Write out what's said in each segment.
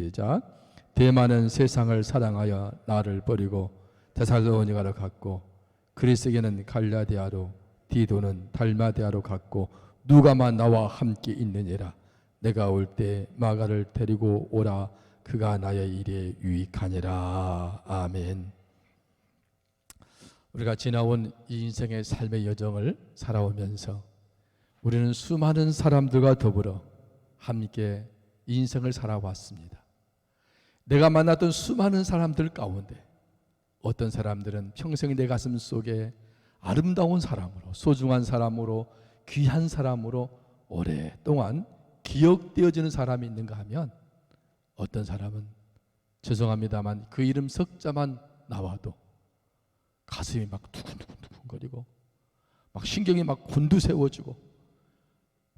시작. 대만은 세상을 사랑하여 나를 버리고 데살로니가로 갔고 그리스에게는 갈라디아로 디도는 달마디아로 갔고 누가만 나와 함께 있느니라. 내가 올 때 마가를 데리고 오라. 그가 나의 일에 유익하니라. 아멘. 우리가 지나온 이 인생의 삶의 여정을 살아오면서 우리는 수많은 사람들과 더불어 함께 인생을 살아왔습니다. 내가 만났던 수많은 사람들 가운데 어떤 사람들은 평생 내 가슴 속에 아름다운 사람으로, 소중한 사람으로, 귀한 사람으로 오랫동안 기억되어지는 사람이 있는가 하면, 어떤 사람은 죄송합니다만 그 이름 석자만 나와도 가슴이 막 두근두근거리고 막 신경이 막 곤두세워지고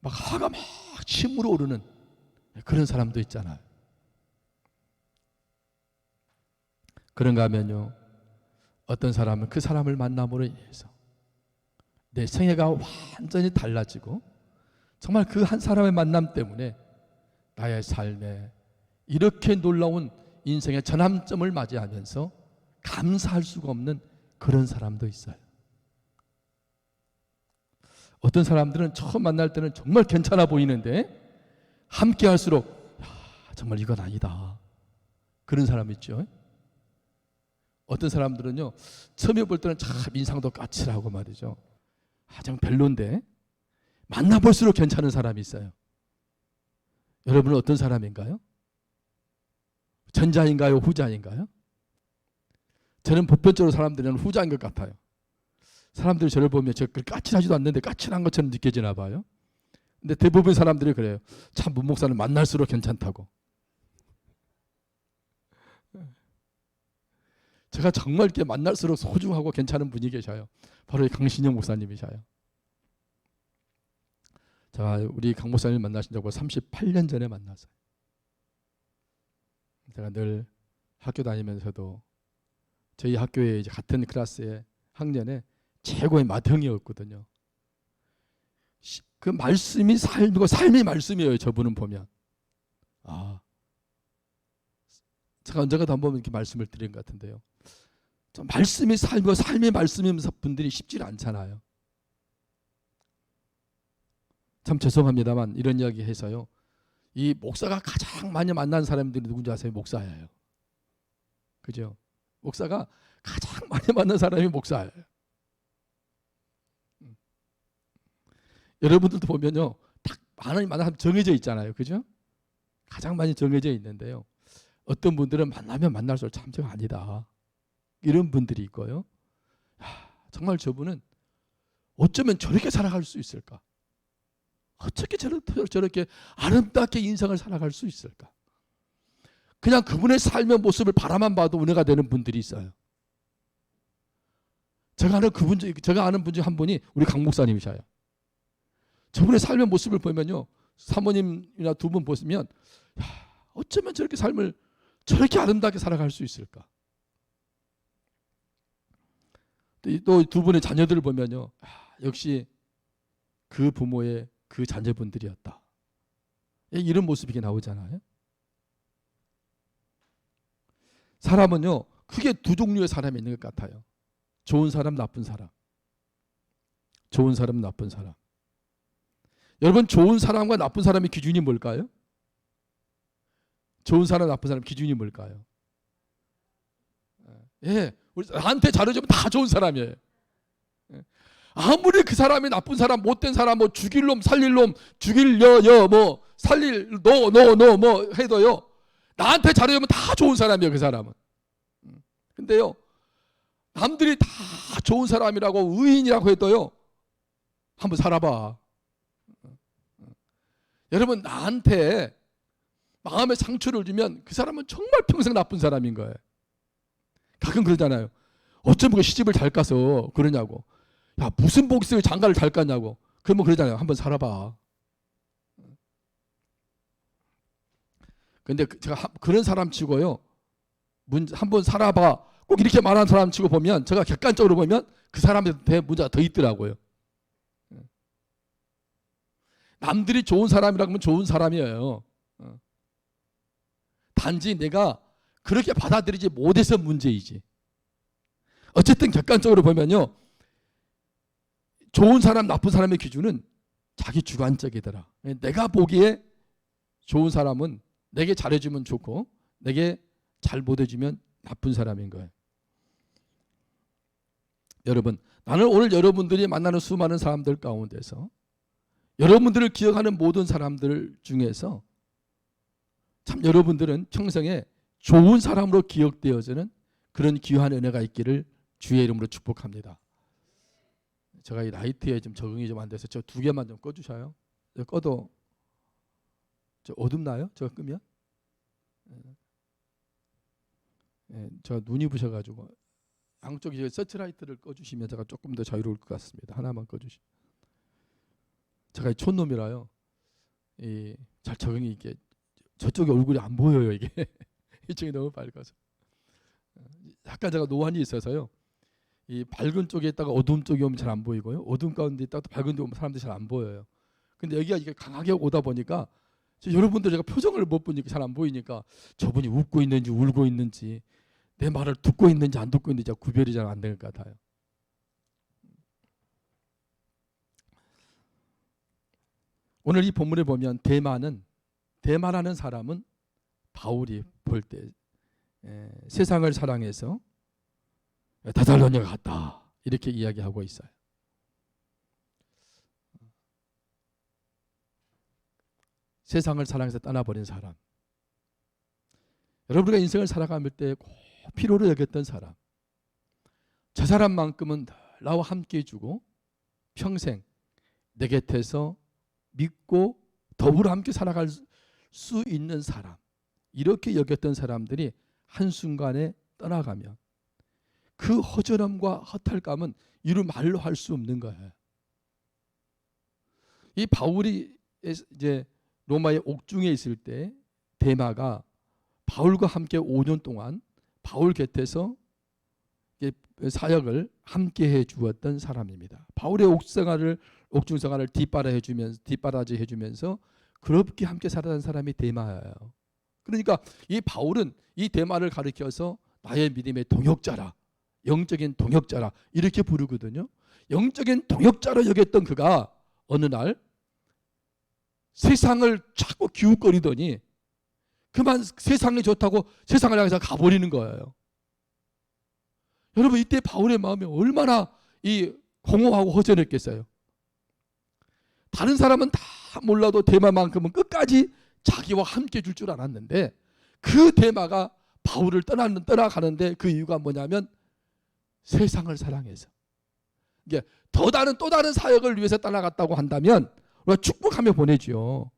막 화가 막 침으로 오르는 그런 사람도 있잖아요. 그런가 하면요, 어떤 사람은 그 사람을 만남으로 인해서 내 생애가 완전히 달라지고, 정말 그 한 사람의 만남 때문에 나의 삶에 이렇게 놀라운 인생의 전환점을 맞이하면서 감사할 수가 없는 그런 사람도 있어요. 어떤 사람들은 처음 만날 때는 정말 괜찮아 보이는데 함께 할수록 정말 이건 아니다, 그런 사람 있죠. 어떤 사람들은요, 처음에 볼 때는 참 인상도 까칠하고 말이죠, 좀 별론데 만나볼수록 괜찮은 사람이 있어요. 여러분은 어떤 사람인가요? 전자인가요? 후자인가요? 저는 보편적으로 사람들은 후자인 것 같아요. 사람들이 저를 보면 제가 까칠하지도 않는데 까칠한 것처럼 느껴지나 봐요. 근데 대부분 사람들이 그래요. 참 문 목사는 만날수록 괜찮다고. 제가 정말 이렇게 만날수록 소중하고 괜찮은 분이 계셔요. 바로 이 강신영 목사님이셔요. 자, 우리 강 목사님 만나신 적 38년 전에 만났어요. 제가 늘 학교 다니면서도 저희 학교에 이제 같은 클래스의 학년에 최고의 맏형이었거든요. 그 말씀이 삶이고 삶이 말씀이에요. 저분은 보면 제가 언젠가도 한번 이렇게 말씀을 드린 것 같은데요, 말씀이 삶이고 삶이 말씀이면서 분들이 쉽지 않잖아요. 참 죄송합니다만 이런 이야기 해서요, 이 목사가 가장 많이 만난 사람들이 누군지 아세요? 목사예요. 그죠? 목사가 가장 많이 만난 사람이 목사예요. 여러분들도 보면요, 딱 많은 사람 정해져 있잖아요. 그죠? 가장 많이 정해져 있는데요, 어떤 분들은 만나면 만날수록 참 저 아니다, 이런 분들이 있고요. 정말 저분은 어쩌면 저렇게 살아갈 수 있을까? 어떻게 저렇게 아름답게 인생을 살아갈 수 있을까? 그냥 그분의 삶의 모습을 바라만 봐도 은혜가 되는 분들이 있어요. 제가 아는 분 중 한 분이 우리 강 목사님이셔요. 저분의 삶의 모습을 보면요, 사모님이나 두 분 보시면 어쩌면 저렇게 삶을 저렇게 아름답게 살아갈 수 있을까? 또 두 분의 자녀들을 보면요, 역시 그 부모의 그 자녀분들이었다, 이런 모습이 나오잖아요. 사람은요, 크게 두 종류의 사람이 있는 것 같아요. 좋은 사람, 나쁜 사람. 좋은 사람, 나쁜 사람. 여러분, 좋은 사람과 나쁜 사람의 기준이 뭘까요? 좋은 사람, 나쁜 사람의 기준이 뭘까요? 나한테 잘해주면 다 좋은 사람이에요. 아무리 그 사람이 나쁜 사람, 못된 사람, 뭐 죽일 놈, 살릴 놈, 죽일 뭐 살릴 너 뭐 해도요, 나한테 잘해주면 다 좋은 사람이에요, 그 사람은. 근데요, 남들이 다 좋은 사람이라고 의인이라고 해도요, 한번 살아봐. 여러분, 나한테 마음의 상처를 주면 그 사람은 정말 평생 나쁜 사람인 거예요. 가끔 그러잖아요. 어쩜 그 시집을 잘 가서 그러냐고. 야, 무슨 복이 있어요, 장가를 잘 갔냐고. 그러면 그러잖아요. 한번 살아봐. 근데 제가 그런 사람 치고요, 한번 살아봐, 꼭 이렇게 말하는 사람 치고 보면, 제가 객관적으로 보면 그 사람한테 문제가 더 있더라고요. 남들이 좋은 사람이라고 하면 좋은 사람이에요. 단지 내가 그렇게 받아들이지 못해서 문제이지. 어쨌든 객관적으로 보면요, 좋은 사람 나쁜 사람의 기준은 자기 주관적이더라. 내가 보기에 좋은 사람은 내게 잘해주면 좋고 내게 잘 못해주면 나쁜 사람인 거예요. 여러분, 나는 오늘 여러분들이 만나는 수많은 사람들 가운데서 여러분들을 기억하는 모든 사람들 중에서 참 여러분들은 평생에 좋은 사람으로 기억되어지는 그런 귀한 은혜가 있기를 주의 이름으로 축복합니다. 제가 이 라이트에 좀 적응이 좀 안 돼서 저 두 개만 좀 꺼주셔요. 꺼도 저 어둡나요? 저거 끄면? 저 눈이 부셔가지고 양쪽에 서치라이트를 꺼주시면 제가 조금 더 자유로울 것 같습니다. 하나만 꺼주시면. 제가 촌놈이라요. 잘 적응이 이게 저쪽에 얼굴이 안 보여요. 이게 이쪽이 너무 밝아서. 약간 제가 노안이 있어서요. 이 밝은 쪽에 있다가 어두운 쪽에 오면 잘 안 보이고요. 어두운 가운데 있다가 또 밝은 데 오면 사람들이 잘 안 보여요. 근데 여기가 이게 강하게 오다 보니까 여러분들 제가 표정을 못 보니까 잘 안 보이니까 저분이 웃고 있는지 울고 있는지 내 말을 듣고 있는지 안 듣고 있는지 구별이 잘 안 될 것 같아요. 오늘 이 본문에 보면 대마라는 사람은 바울이 볼 때 세상을 사랑해서 다살로니가 갔다 이렇게 이야기하고 있어요. 세상을 사랑해서 떠나버린 사람, 여러분과 인생을 살아갈 때 꼭 필요로 여겼던 사람, 저 사람만큼은 나와 함께 해주고 평생 내 곁에서 믿고 더불어 함께 살아갈 수 있는 사람, 이렇게 여겼던 사람들이 한순간에 떠나가면 그 허전함과 허탈감은 이루 말로 할 수 없는 거예요. 이 바울이 이제 로마의 옥중에 있을 때 데마가 바울과 함께 5년 동안 바울 곁에서 사역을 함께 해 주었던 사람입니다. 바울의 옥중 생활을 뒷바라지 해주면서 그렇게 함께 살아간 사람이 데마예요. 그러니까 이 바울은 이 데마를 가리켜서 나의 믿음의 동역자라, 영적인 동역자라 이렇게 부르거든요. 영적인 동역자로 여겼던 그가 어느 날 세상을 자꾸 기웃거리더니 그만 세상이 좋다고 세상을 향해서 가버리는 거예요. 여러분, 이때 바울의 마음이 얼마나 공허하고 허전했겠어요. 다른 사람은 다 몰라도 데마만큼은 끝까지 자기와 함께 해줄 줄 알았는데 그 데마가 바울을 떠나가는데 그 이유가 뭐냐면 세상을 사랑해서. 이게 또 다른 사역을 위해서 떠나갔다고 한다면 우리가 축복하며 보내죠.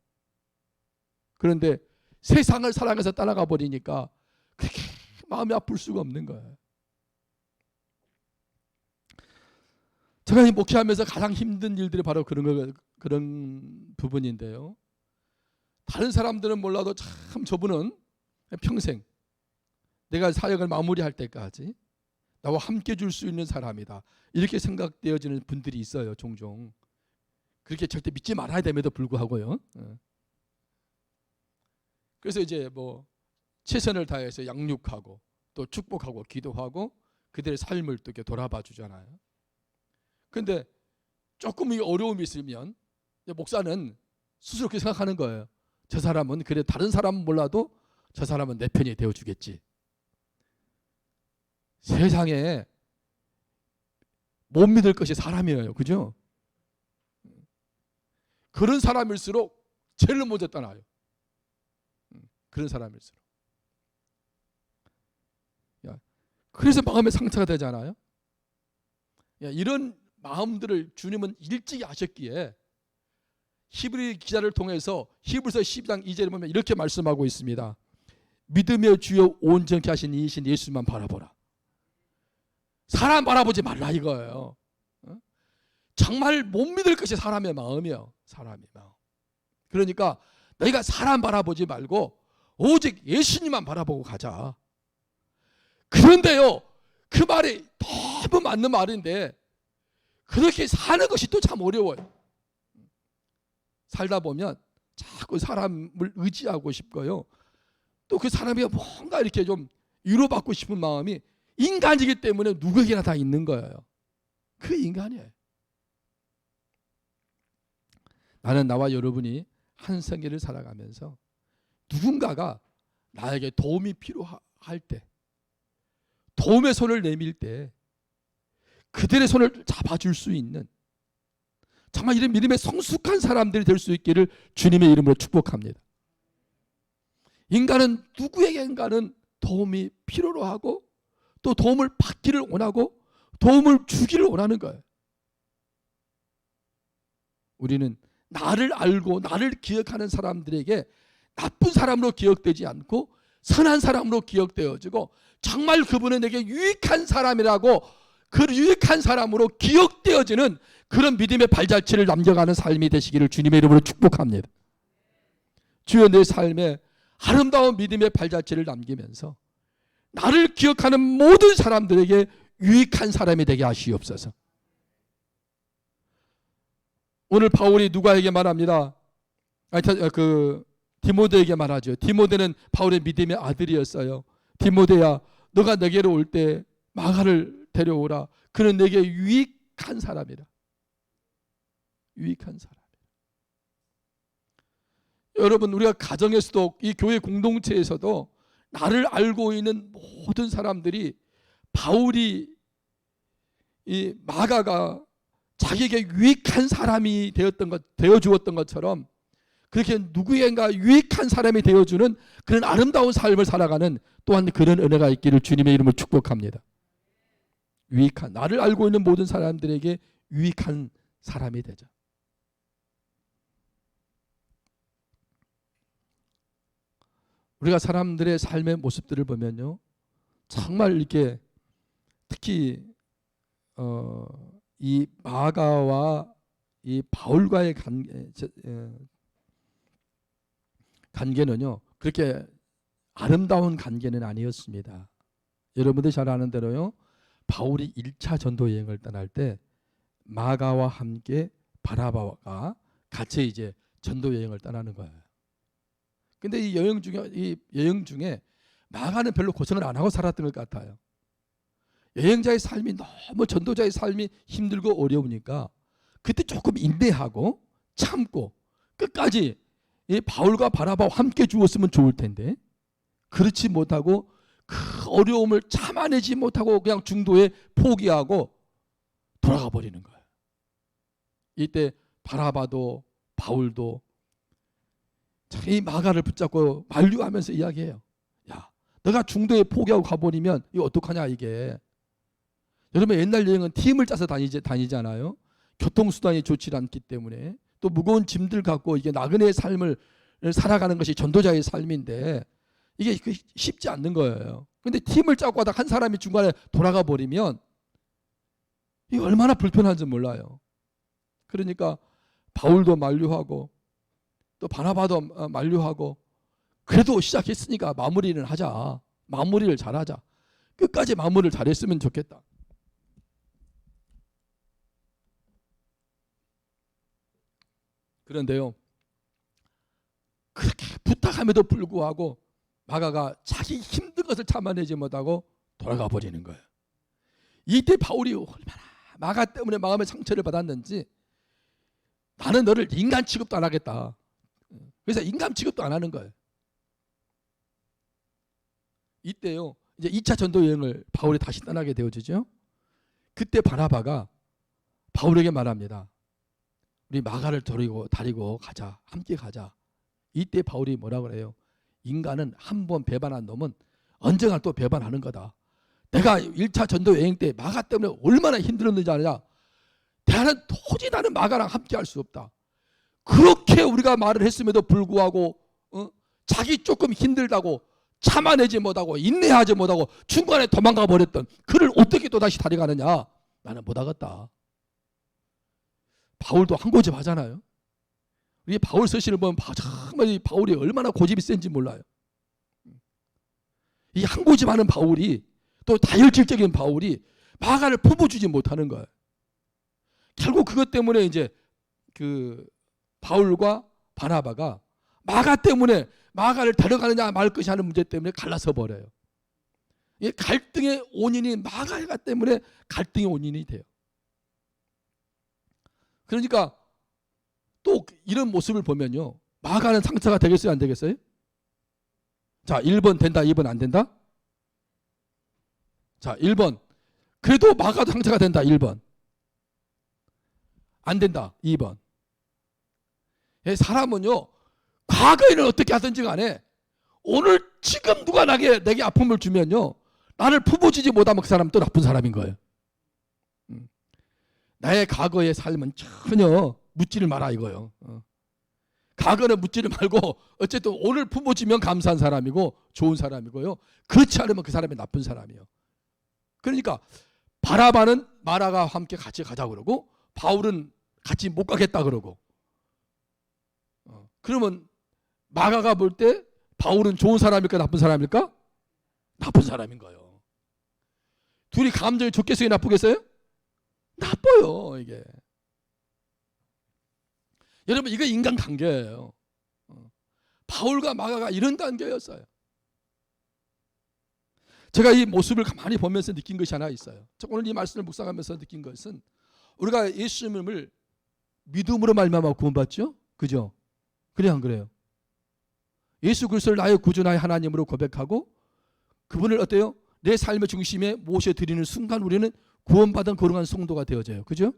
그런데 세상을 사랑해서 떠나가 버리니까 그렇게 마음이 아플 수가 없는 거예요. 제가 목회하면서 가장 힘든 일들이 바로 그런 부분인데요. 다른 사람들은 몰라도 참 저분은 평생 내가 사역을 마무리할 때까지 나와 함께 줄 수 있는 사람이다, 이렇게 생각되어지는 분들이 있어요. 종종 그렇게 절대 믿지 말아야 됨에도 불구하고요. 그래서 이제 최선을 다해서 양육하고 또 축복하고 기도하고 그들의 삶을 또 이렇게 돌아봐 주잖아요. 근데 조금 어려움이 있으면 목사는 스스로 그렇게 생각하는 거예요. 저 사람은 그래, 다른 사람은 몰라도 저 사람은 내 편이 되어주겠지. 세상에 못 믿을 것이 사람이에요. 그죠? 그런 사람일수록 제일 먼저 떠나요. 그런 사람일수록. 그래서 마음에 상처가 되잖아요. 이런 마음들을 주님은 일찍 아셨기에 히브리 기자를 통해서 히브리서 12장 2절에 보면 이렇게 말씀하고 있습니다. 믿음의 주여 온전케 하신 이이신 예수만 바라보라. 사람 바라보지 말라 이거예요. 정말 못 믿을 것이 사람의 마음이에요. 사람의 마음. 그러니까 너희가 사람 바라보지 말고 오직 예수님만 바라보고 가자. 그런데요, 그 말이 너무 맞는 말인데 그렇게 사는 것이 또 참 어려워요. 살다 보면 자꾸 사람을 의지하고 싶고요. 또 그 사람이 뭔가 이렇게 좀 위로받고 싶은 마음이 인간이기 때문에 누구에게나 다 있는 거예요. 그 인간이에요. 나는 나와 여러분이 한 생애를 살아가면서 누군가가 나에게 도움이 필요할 때, 도움의 손을 내밀 때 그들의 손을 잡아줄 수 있는 정말 이런 믿음의 성숙한 사람들이 될 수 있기를 주님의 이름으로 축복합니다. 인간은 누구에게인가는 도움이 필요로 하고 또 도움을 받기를 원하고 도움을 주기를 원하는 거예요. 우리는 나를 알고 나를 기억하는 사람들에게 나쁜 사람으로 기억되지 않고 선한 사람으로 기억되어지고 정말 그분은 내게 유익한 사람이라고 그 유익한 사람으로 기억되어지는 그런 믿음의 발자취를 남겨가는 삶이 되시기를 주님의 이름으로 축복합니다. 주여 내 삶에 아름다운 믿음의 발자취를 남기면서 나를 기억하는 모든 사람들에게 유익한 사람이 되게 하시옵소서. 오늘 바울이 누가에게 말합니다. 디모데에게 말하죠. 디모데는 바울의 믿음의 아들이었어요. 디모데야, 너가 내게로 올 때 마가를 데려오라. 그는 내게 유익한 사람이라. 유익한 사람. 여러분, 우리가 가정에서도 이 교회 공동체에서도 나를 알고 있는 모든 사람들이 바울이 이 마가가 자기에게 유익한 사람이 되어 주었던 것처럼 그렇게 누구인가 유익한 사람이 되어주는 그런 아름다운 삶을 살아가는 또한 그런 은혜가 있기를 주님의 이름으로 축복합니다. 유익한, 나를 알고 있는 모든 사람들에게 유익한 사람이 되자. 우리가 사람들의 삶의 모습들을 보면요, 정말 이렇게 특히 이 마가와 이 바울과의 관계는요 그렇게 아름다운 관계는 아니었습니다. 여러분들이 잘 아는 대로요, 바울이 1차 전도 여행을 떠날 때 마가와 함께 바나바가 같이 이제 전도 여행을 떠나는 거예요. 근데 이 여행 중에 마가는 별로 고생을 안 하고 살았던 것 같아요. 여행자의 삶이 너무 전도자의 삶이 힘들고 어려우니까 그때 조금 인내하고 참고 끝까지 이 바울과 바나바와 함께 죽었으면 좋을 텐데 그렇지 못하고 그 어려움을 참아내지 못하고 그냥 중도에 포기하고 돌아가 버리는 거예요. 이때 바나바도 바울도 이 마가를 붙잡고 만류하면서 이야기해요. 야, 너가 중도에 포기하고 가버리면 이거 어떡하냐 이게. 여러분, 옛날 여행은 팀을 짜서 다니잖아요. 교통수단이 좋지 않기 때문에 또 무거운 짐들 갖고 이게 나그네의 삶을 살아가는 것이 전도자의 삶인데 이게 쉽지 않는 거예요. 근데 팀을 짜고 하다 한 사람이 중간에 돌아가 버리면 이게 얼마나 불편한지 몰라요. 그러니까 바울도 만류하고 또 바나바도 만류하고 그래도 시작했으니까 마무리는 하자. 마무리를 잘하자. 끝까지 마무리를 잘했으면 좋겠다. 그런데요, 그렇게 부탁함에도 불구하고 마가가 자기 힘든 것을 참아내지 못하고 돌아가 버리는 거예요. 이때 바울이 얼마나 마가 때문에 마음의 상처를 받았는지 나는 너를 인간 취급도 안 하겠다. 그래서 인간 취급도 안 하는 거예요. 이때요, 이제 2차 전도 여행을 바울이 다시 떠나게 되어지죠. 그때 바나바가 바울에게 말합니다. 우리 마가를 다리고 가자. 함께 가자. 이때 바울이 뭐라고 그래요? 인간은 한 번 배반한 놈은 언젠가 또 배반하는 거다. 내가 1차 전도 여행 때 마가 때문에 얼마나 힘들었는지 아냐? 도저히 나는 마가랑 함께 할 수 없다. 그렇게 우리가 말을 했음에도 불구하고 자기 조금 힘들다고 참아내지 못하고 인내하지 못하고 중간에 도망가 버렸던 그를 어떻게 또다시 데려가느냐? 나는 못하겠다. 바울도 한 고집 하잖아요. 우리 바울 서신을 보면 정말 이 바울이 얼마나 고집이 센지 몰라요. 이 한 고집하는 바울이 또 다혈질적인 바울이 마가를 품어주지 못하는 거예요. 결국 그것 때문에 이제 그 바울과 바나바가 마가 때문에 마가를 데려가느냐 말 것이 하는 문제 때문에 갈라서 버려요. 이 갈등의 원인이 마가가 때문에 갈등의 원인이 돼요. 그러니까 또 이런 모습을 보면요, 마가는 상처가 되겠어요, 안 되겠어요? 자, 1번 된다, 2번 안 된다? 자, 1번 그래도 마가도 상처가 된다, 1번 안 된다, 2번. 사람은요, 과거에는 어떻게 하든지 간에 오늘 지금 누가 내게 아픔을 주면요, 나를 품어주지 못하면 그 사람은 또 나쁜 사람인 거예요. 나의 과거의 삶은 전혀 묻지를 마라 이거요. 과거는 묻지를 말고 어쨌든 오늘 품어주면 감사한 사람이고 좋은 사람이고요, 그렇지 않으면 그 사람이 나쁜 사람이에요. 그러니까 바라바는 마라가 함께 같이 가자 그러고 바울은 같이 못 가겠다 그러고, 그러면 마가가 볼 때 바울은 좋은 사람일까 나쁜 사람일까? 나쁜 사람인 거예요. 둘이 감정이 좋겠어요, 나쁘겠어요? 나빠요, 이게. 여러분, 이거 인간관계예요. 바울과 마가가 이런 관계였어요. 제가 이 모습을 가만히 보면서 느낀 것이 하나 있어요. 오늘 이 말씀을 묵상하면서 느낀 것은, 우리가 예수님을 믿음으로 말미암아 구원받죠? 그죠? 그래 안 그래요? 예수 그리스도를 나의 구주 나의 하나님으로 고백하고 그분을 어때요? 내 삶의 중심에 모셔드리는 순간 우리는 구원받은 거룩한 성도가 되어져요. 그죠?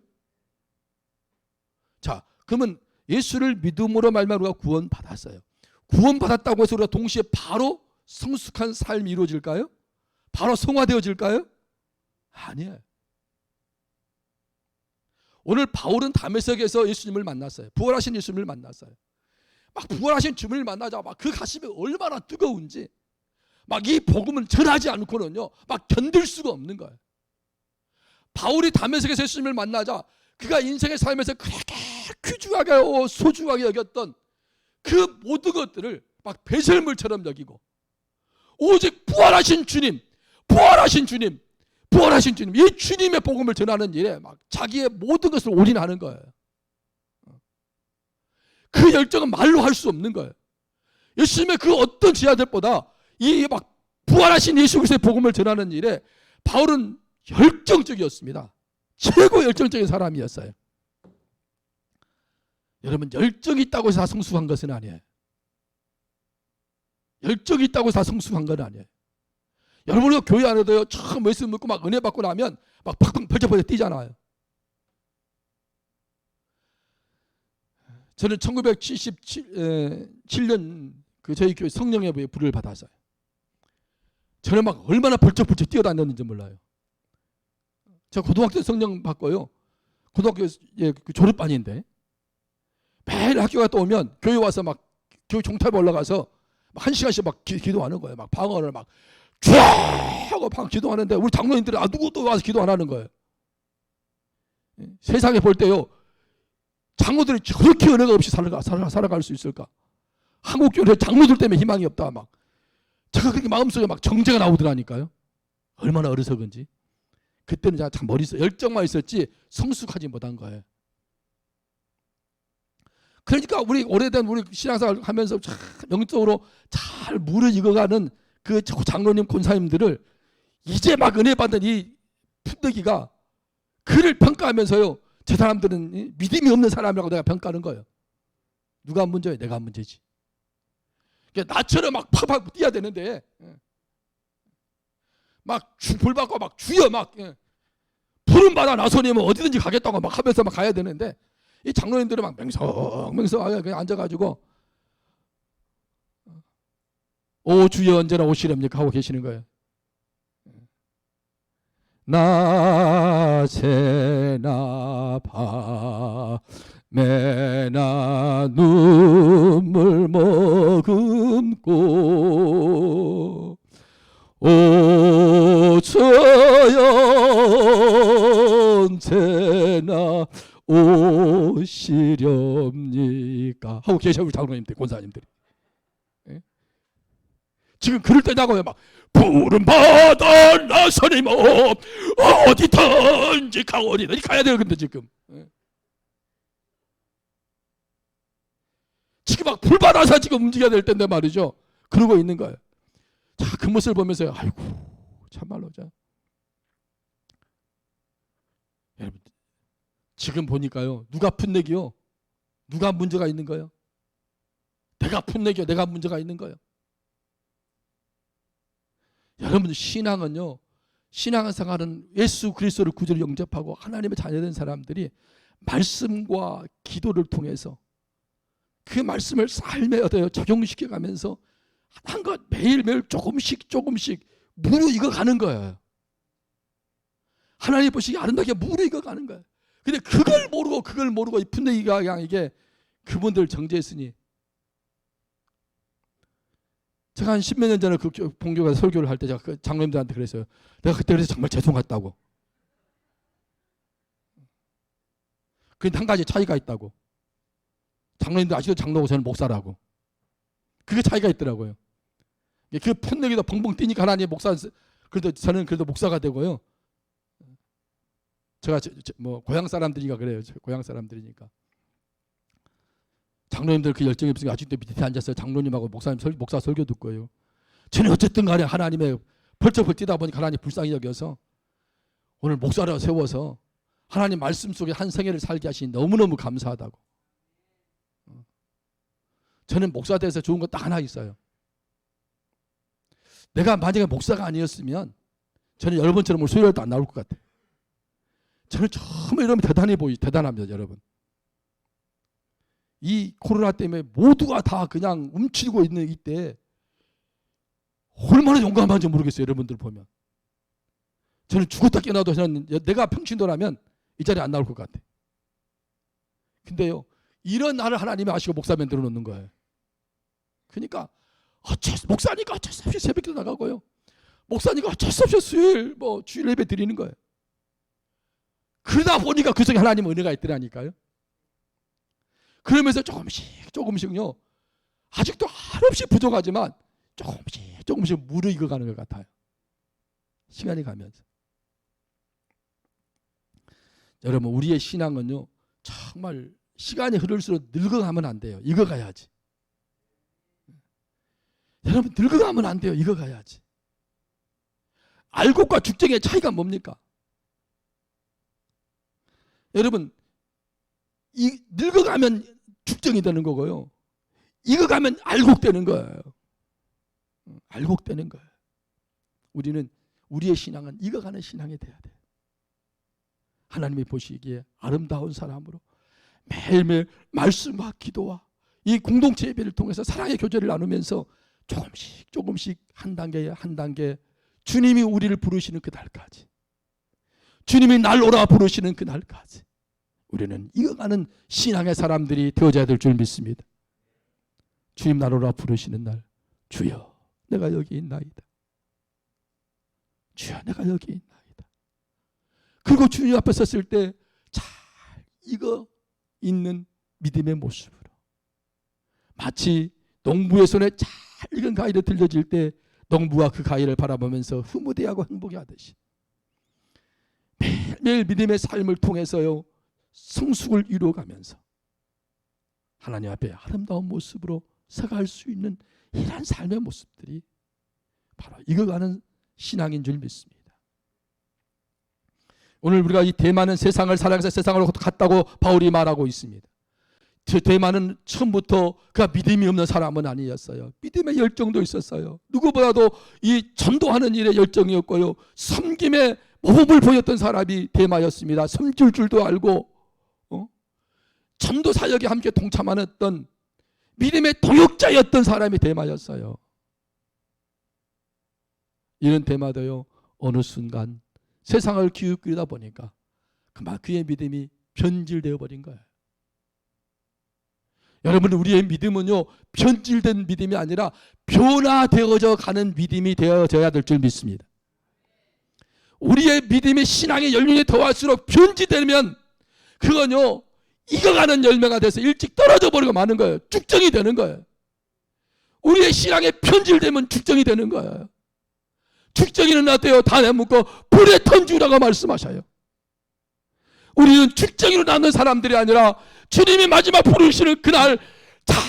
자, 그러면 예수를 믿음으로 말미암아 우리가 구원받았어요. 구원받았다고 해서 우리가 동시에 바로 성숙한 삶이 이루어질까요? 바로 성화되어질까요? 아니에요. 오늘 바울은 다메섹에서 예수님을 만났어요. 부활하신 예수님을 만났어요. 막 부활하신 주님을 만나자 막 그 가슴이 얼마나 뜨거운지, 막 이 복음을 전하지 않고는요 막 견딜 수가 없는 거예요. 바울이 다메섹에서 예수님을 만나자 그가 인생의 삶에서 그렇게 귀중하게 소중하게 여겼던 그 모든 것들을 막 배설물처럼 여기고, 오직 부활하신 주님, 부활하신 주님, 부활하신 주님, 이 주님의 복음을 전하는 일에 막 자기의 모든 것을 올인하는 거예요. 그 열정은 말로 할 수 없는 거예요. 예수님의 그 어떤 제자들보다 이 막 부활하신 예수 그리스도의 복음을 전하는 일에 바울은 열정적이었습니다. 최고 열정적인 사람이었어요. 여러분, 열정이 있다고 해서 다 성숙한 것은 아니에요. 열정이 있다고 해서 다 성숙한 건 아니에요. 여러분, 교회 안에도요, 처음 말씀 듣고 막 은혜 받고 나면 막 팍팍 벌쩍벌쩍 뛰잖아요. 저는 1977년 저희 교회 성령예배에 부를 받았어요. 저는 막 얼마나 벌쩍벌쩍 뛰어다녔는지 몰라요. 제가 고등학교 때 성령 받고요, 고등학교 졸업반인데 매일 학교 갔다 오면 교회 와서 막 교회 종탑에 올라가서 막 1시간씩 막 기도하는 거예요. 막 방언을 막 쫙 하고 방 기도하는데 우리 장로님들이 누구도 와서 기도 안 하는 거예요. 세상에 볼 때요, 장로들이 저렇게 은혜가 없이 살아갈 수 있을까? 한국 교회 장로들 때문에 희망이 없다. 막 제가 그렇게 마음속에 막 정죄가 나오더라니까요. 얼마나 어리석은지. 그때는 제가 참 열정만 있었지 성숙하지 못한 거예요. 그러니까 우리 오래된 우리 신앙생활 하면서 참 영적으로 잘 무르익어가는 그 장로님 권사님들을 이제 막 은혜 받는 이 푼더기가 그를 평가하면서요, 저 사람들은 믿음이 없는 사람이라고 내가 평가하는 거예요. 누가 문제예요? 내가 문제지. 나처럼 막 팍팍 뛰어야 되는데 막 불받고 막 주여 막 부름받아 나서니면 어디든지 가겠다고 막 하면서 막 가야 되는데, 이 장로님들은 막 맹성하게 그냥 앉아가지고 오 주여 언제나 오시렵니까 하고 계시는 거예요. 낮에나 밤에나 눈물 머금고 오저여 언제나 오시렵니까 하고 계셔. 우리 장로님들, 권사님들이. 지금 그럴 때냐고요. 막 부름받아 나서니모 어디든지 가오리든지 가야 되는데 지금 지금 막 불 받아서 지금 움직여야 될 텐데 말이죠. 그러고 있는 거예요. 자, 그 모습을 보면서 아이고 참말로 자. 여러분 지금 보니까요. 누가 풋내기요? 누가 문제가 있는 거예요? 내가 풋내기요. 내가 문제가 있는 거예요. 여러분 신앙은요. 신앙생활은 예수 그리스도를 구주로 영접하고 하나님의 자녀된 사람들이 말씀과 기도를 통해서 그 말씀을 삶에 얻어요 적용시켜가면서 한 것 매일매일 조금씩 무르익어 가는 거예요. 하나님 보시기에 아름답게 무르익어 가는 거예요. 근데 그걸 모르고 이 풋내기가 그냥 이게 그분들 정죄했으니 제가 한 10몇 년 전에 그 본교가 설교를 할 때 제가 그 장로님들한테 그랬어요. 내가 그때 그래서 정말 죄송했다고. 근데 한 가지 차이가 있다고. 장로님들 아직도 장로고 저는 목사라고. 그게 차이가 있더라고요. 그 풋내기도 벙벙 뛰니까 하나님 목사, 그래도 저는 그래도 목사가 되고요. 제가 뭐 고향 사람들이니까 그래요. 고향 사람들이니까. 장로님들 그 열정이 없으니까 아직도 밑에 앉아서 장로님하고 목사 설교 듣고요. 저는 어쨌든 간에 하나님의 펄쩍 뛰다 보니까 하나님 불쌍히 여겨서 오늘 목사로 세워서 하나님 말씀 속에 한 생애를 살게 하시니 너무너무 감사하다고. 저는 목사 돼서 좋은 거 딱 하나 있어요. 내가 만약에 목사가 아니었으면 저는 여러분처럼 오늘 수요일도 안 나올 것 같아요. 저는 정말 여러분 대단합니다, 여러분. 이 코로나 때문에 모두가 다 그냥 움츠리고 있는 이때 얼마나 용감한지 모르겠어요. 여러분들 보면 저는 죽었다 깨어나도 저는 내가 평신도라면 이 자리에 안 나올 것 같아요. 근데요 이런 나를 하나님이 아시고 목사 만들어 놓는 거예요. 그러니까 목사니까 어쩔 수 없이 새벽기도 나가고요. 목사니까 어쩔 수 없이 수요일 주일 예배 드리는 거예요. 그러다 보니까 그 속에 하나님 은혜가 있더라니까요. 그러면서 조금씩요. 아직도 한없이 부족하지만 조금씩 무르익어 가는 것 같아요. 시간이 가면서. 여러분 우리의 신앙은요. 정말 시간이 흐를수록 늙어가면 안 돼요. 익어가야지. 여러분 늙어가면 안 돼요. 익어가야지. 알곡과 죽정의 차이가 뭡니까? 여러분 늙어가면 죽정이 되는 거고요. 익어가면 알곡되는 거예요. 알곡되는 거예요. 우리의 신앙은 익어가는 신앙이 돼야 돼요. 하나님이 보시기에 아름다운 사람으로 매일매일 말씀과 기도와 이 공동체 예배를 통해서 사랑의 교제를 나누면서 조금씩 한 단계 주님이 우리를 부르시는 그날까지, 주님이 날 오라 부르시는 그날까지 우리는 익어가는 신앙의 사람들이 되어져야 될 줄 믿습니다. 주님 날 오라 부르시는 날, 주여 내가 여기 있나이다. 주여 내가 여기 있나이다. 그리고 주님 앞에 섰을 때 잘 익어 있는 믿음의 모습으로, 마치 농부의 손에 잘 익은 가위를 들려질 때 농부가 그 가위를 바라보면서 흐뭇해하고 행복해하듯이 매일매일 믿음의 삶을 통해서요 성숙을 이루어가면서 하나님 앞에 아름다운 모습으로 서갈 수 있는 이러한 삶의 모습들이 바로 익어가는 신앙인 줄 믿습니다. 오늘 우리가 이 대만은 세상을 사랑해서 세상으로 갔다고 바울이 말하고 있습니다. 대만은 처음부터 그가 믿음이 없는 사람은 아니었어요. 믿음의 열정도 있었어요. 누구보다도 이 전도하는 일에 열정이었고요. 섬김의 모범을 보였던 사람이 대마였습니다. 섬길 줄도 알고 전도 사역에 함께 동참하였던 믿음의 동역자였던 사람이 대마였어요. 이런 대마도요 어느 순간 세상을 기웃거리다 보니까 그만 그의 믿음이 변질되어 버린 거예요. 여러분 우리의 믿음은요 변질된 믿음이 아니라 변화되어져 가는 믿음이 되어져야 될 줄 믿습니다. 우리의 믿음의 신앙의 연륜이 더할수록 변질되면 그건요 익어가는 열매가 돼서 일찍 떨어져 버리고 마는 거예요. 죽정이 되는 거예요. 우리의 신앙에 변질되면 죽정이 되는 거예요. 죽정이는 어때요? 다 내묻고 불에 던지라고 말씀하셔요. 우리는 죽정이로 남는 사람들이 아니라 주님이 마지막 부르시는 그날 잘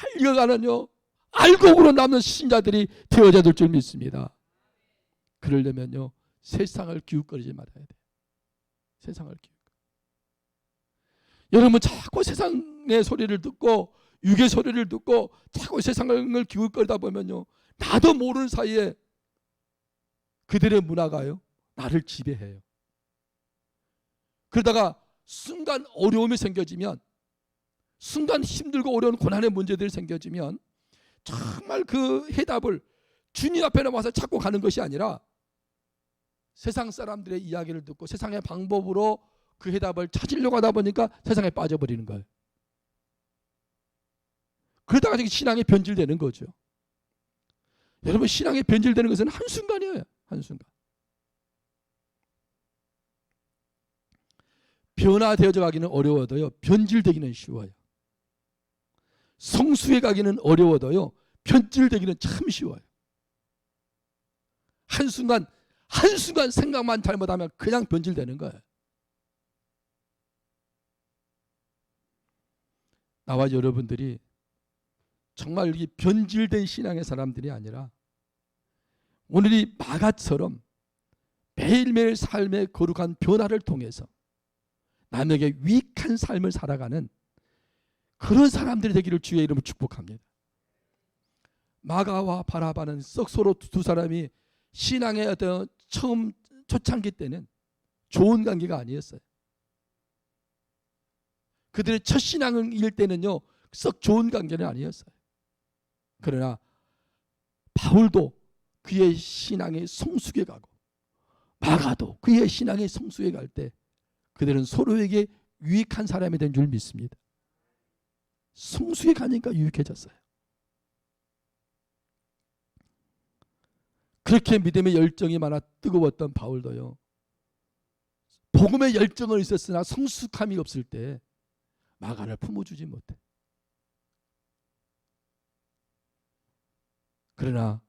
달려가는요 알곡으로 남는 신자들이 되어야 될 줄 믿습니다. 그러려면요 세상을 기웃거리지 말아야 돼요. 세상을 기웃. 여러분 자꾸 세상의 소리를 듣고 육의 소리를 듣고 자꾸 세상을 기웃거리다 보면요 나도 모르는 사이에 그들의 문화가요 나를 지배해요. 그러다가 순간 어려움이 생겨지면, 순간 힘들고 어려운 고난의 문제들이 생겨지면 정말 그 해답을 주님 앞에 나와서 찾고 가는 것이 아니라 세상 사람들의 이야기를 듣고 세상의 방법으로 그 해답을 찾으려고 하다 보니까 세상에 빠져버리는 거예요. 그러다가 신앙이 변질되는 거죠. 여러분 신앙이 변질되는 것은 한순간이에요. 한순간. 변화되어져 가기는 어려워도요 변질되기는 쉬워요. 성수에 가기는 어려워도요 변질되기는 참 쉬워요. 한순간 생각만 잘못하면 그냥 변질되는 거예요. 나와 여러분들이 정말 이 변질된 신앙의 사람들이 아니라 오늘 이 마가처럼 매일매일 삶의 거룩한 변화를 통해서 남에게 유익한 삶을 살아가는 그런 사람들이 되기를 주의 이름으로 축복합니다. 마가와 바나바는 서로 두 사람이 신앙의 어떤 처음 초창기 때는 좋은 관계가 아니었어요. 그들의 첫 신앙일 때는요 썩 좋은 관계는 아니었어요. 그러나 바울도 그의 신앙의 성숙에 가고 마가도 그의 신앙의 성숙에 갈 때 그들은 서로에게 유익한 사람이 된 줄 믿습니다. 성숙에 가니까 유익해졌어요. 그렇게 믿음의 열정이 많아 뜨거웠던 바울도요 복음의 열정은 있었으나 성숙함이 없을 때 마가를 품어주지 못해. 그러나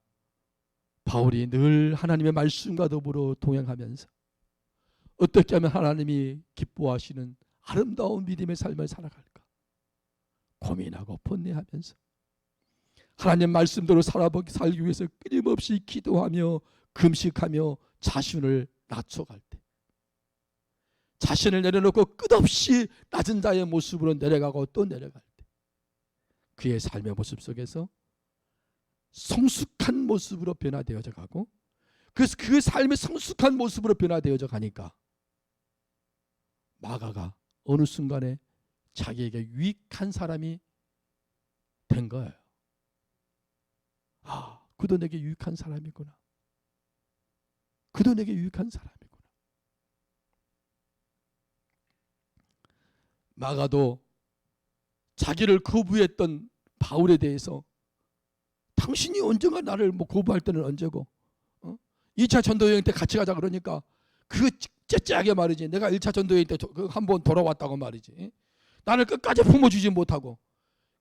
바울이 늘 하나님의 말씀과 더불어 동행하면서 어떻게 하면 하나님이 기뻐하시는 아름다운 믿음의 삶을 살아갈까 고민하고 번뇌하면서 하나님 말씀대로 살기 위해서 끊임없이 기도하며 금식하며 자신을 낮춰갈 때, 자신을 내려놓고 끝없이 낮은 자의 모습으로 내려가고 또 내려갈 때 그의 삶의 모습 속에서 성숙한 모습으로 변화되어져 가고, 그래서 그 삶의 성숙한 모습으로 변화되어져 가니까 마가가 어느 순간에 자기에게 유익한 사람이 된 거예요. 아, 그도 내게 유익한 사람이구나. 그도 내게 유익한 사람이구나. 마가도 자기를 거부했던 바울에 대해서 당신이 언젠가 나를 거부할 때는 언제고 2차 전도여행 때 같이 가자 그러니까 그거 째째하게 말이지. 내가 1차 전도여행 때 한 번 돌아왔다고 말이지. 나를 끝까지 품어주지 못하고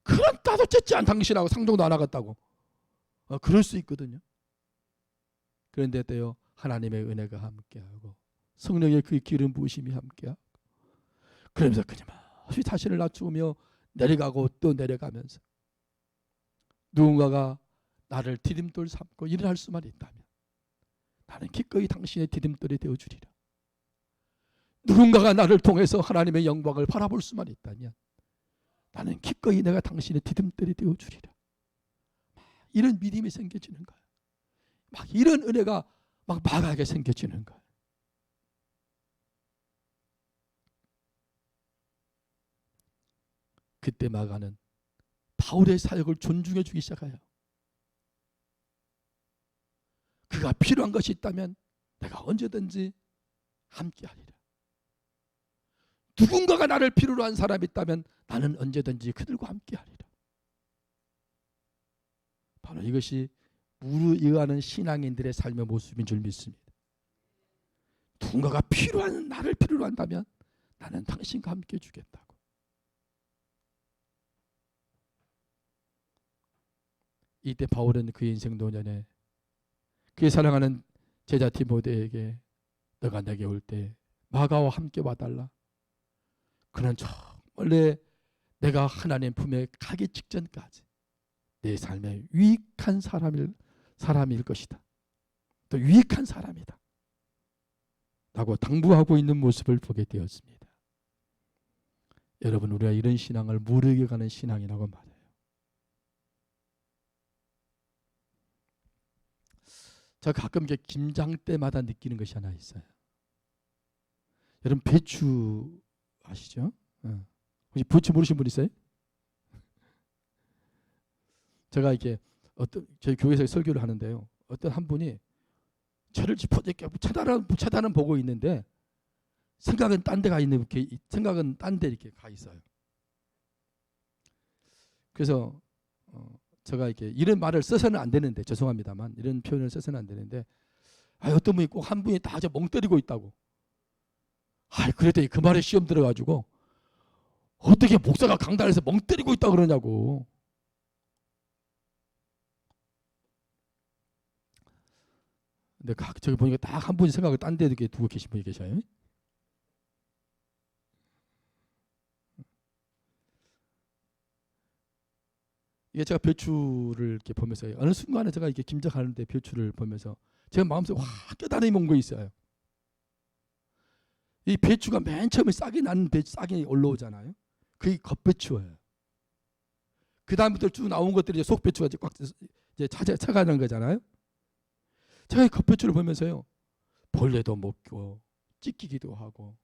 그런 따도 째째한 당신하고 상종도 안 하겠다고. 그럴 수 있거든요. 그런데 또요 하나님의 은혜가 함께하고 성령의 그 기름 부으심이 함께하고 그러면서 끊임없이 자신을 낮추며 내려가고 또 내려가면서 누군가가 나를 디딤돌 삼고 일어날 수만 있다면 나는 기꺼이 당신의 디딤돌이 되어주리라. 누군가가 나를 통해서 하나님의 영광을 바라볼 수만 있다면 나는 기꺼이 내가 당신의 디딤돌이 되어주리라. 이런 믿음이 생겨지는 거예요. 막 이런 은혜가 막 마가에게 생겨지는 거예요. 그때 마가는 바울의 사역을 존중해 주기 시작해요. 그가 필요한 것이 있다면 내가 언제든지 함께하리라. 누군가가 나를 필요로 한 사람이 있다면 나는 언제든지 그들과 함께하리라. 바로 이것이 무르익어가는 신앙인들의 삶의 모습인 줄 믿습니다. 누군가가 나를 필요로 한다면 나는 당신과 함께 주겠다고. 이때 바울은 그의 인생 노년에 그의 사랑하는 제자 디모데에게 너가 내게 올 때 마가와 함께 와달라. 그는 정말 내가 하나님 품에 가기 직전까지 내 삶에 유익한 사람일 것이다. 또 유익한 사람이다. 라고 당부하고 있는 모습을 보게 되었습니다. 여러분, 우리가 이런 신앙을 무르익어가는 신앙이라고 말해요. 제가 가끔 이렇게 김장 때마다 느끼는 것이 하나 있어요. 여러분, 배추 아시죠? 혹시 배추 모르시는 분 있어요? 제가 이렇게 저희 교회에서 설교를 하는데요. 어떤 한 분이 저를 쳐다는 보고 있는데 생각은 딴 데 가 있는, 생각은 딴 데 이렇게 가 있어요. 그래서 제가 이렇게 이런 말을 써서는 안 되는데, 죄송합니다만 이런 표현을 써서는 안 되는데, 어떤 분이 꼭 한 분이 다 멍 때리고 있다고. 그랬더니 그 말에 시험 들어가지고 어떻게 목사가 강단에서 멍 때리고 있다 그러냐고. 근데 저기 보니까 딱 한 분이 생각을 딴 데 두고 계신 분이 계셔요. 이게 제가 배추를 이렇게 보면서 어느 순간에 제가 이렇게 김장하는데 배추를 보면서 제가 마음속에 확 깨달음이 온 거 있어요. 이 배추가 맨 처음에 싹이 올라오잖아요. 그게 겉배추예요. 그 다음부터 쭉 나온 것들이 이제 속배추가 이제 차가는 거잖아요. 제가 이 겉배추를 보면서요, 벌레도 먹고 찢기기도 하고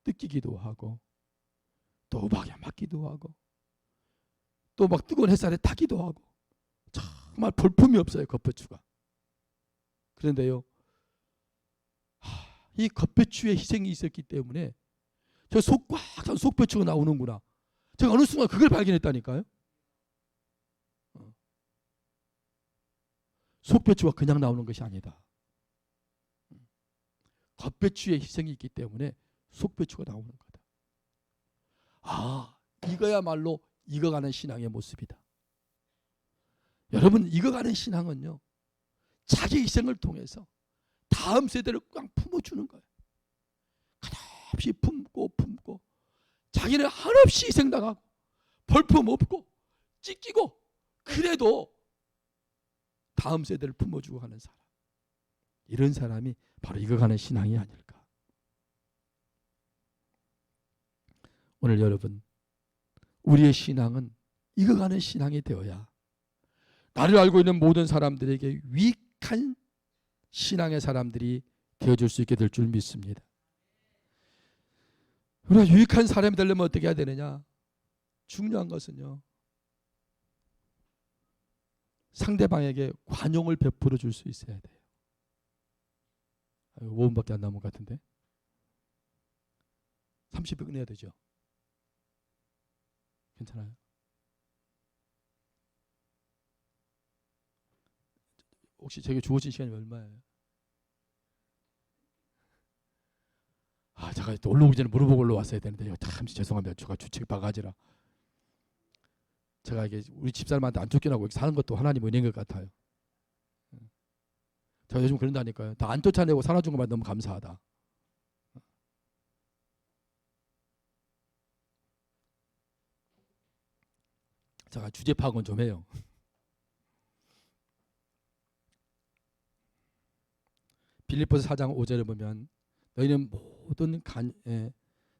뜯기기도 하고 또 막에 맞기도 하고 또 막 뜨거운 햇살에 타기도 하고 정말 볼품이 없어요, 겉배추가. 그런데요, 이 겉배추의 희생이 있었기 때문에 저 꽉 찬 속배추가 나오는구나. 제가 어느 순간 그걸 발견했다니까요. 속배추가 그냥 나오는 것이 아니다. 겉배추의 희생이 있기 때문에 속배추가 나오는 거다. 이거야말로 익어가는 신앙의 모습이다. 여러분, 익어가는 신앙은요, 자기 희생을 통해서 다음 세대를 꽉 품어주는 거예요. 끝없이 품고 자기는 한없이 희생당하고 벌품 없고 찢기고, 그래도 다음 세대를 품어주고 가는 사람, 이런 사람이 바로 익어가는 신앙이 아닐까. 오늘 여러분, 우리의 신앙은 익어가는 신앙이 되어야 나를 알고 있는 모든 사람들에게 유익한 신앙의 사람들이 되어줄 수 있게 될 줄 믿습니다. 우리가 유익한 사람이 되려면 어떻게 해야 되느냐? 중요한 것은요, 상대방에게 관용을 베풀어 줄 수 있어야 돼요. 5분밖에 안 남은 것 같은데 30분 끝내야 되죠? 괜찮아요? 혹시 제게 주어진 시간이 얼마예요? 제가 올라오기 전에 물어보고 올라왔어야 되는데 참 죄송합니다. 제가 주책 바가지라. 제가 이게 우리 집사람한테 안 쫓겨나고 사는 것도 하나님 은혜인 것 같아요. 제가 요즘 그런다니까요. 다 안 쫓아내고 살아준 것만 너무 감사하다. 제가 주제 파악은 좀 해요. 빌립보서 4장 5절에 보면 너희는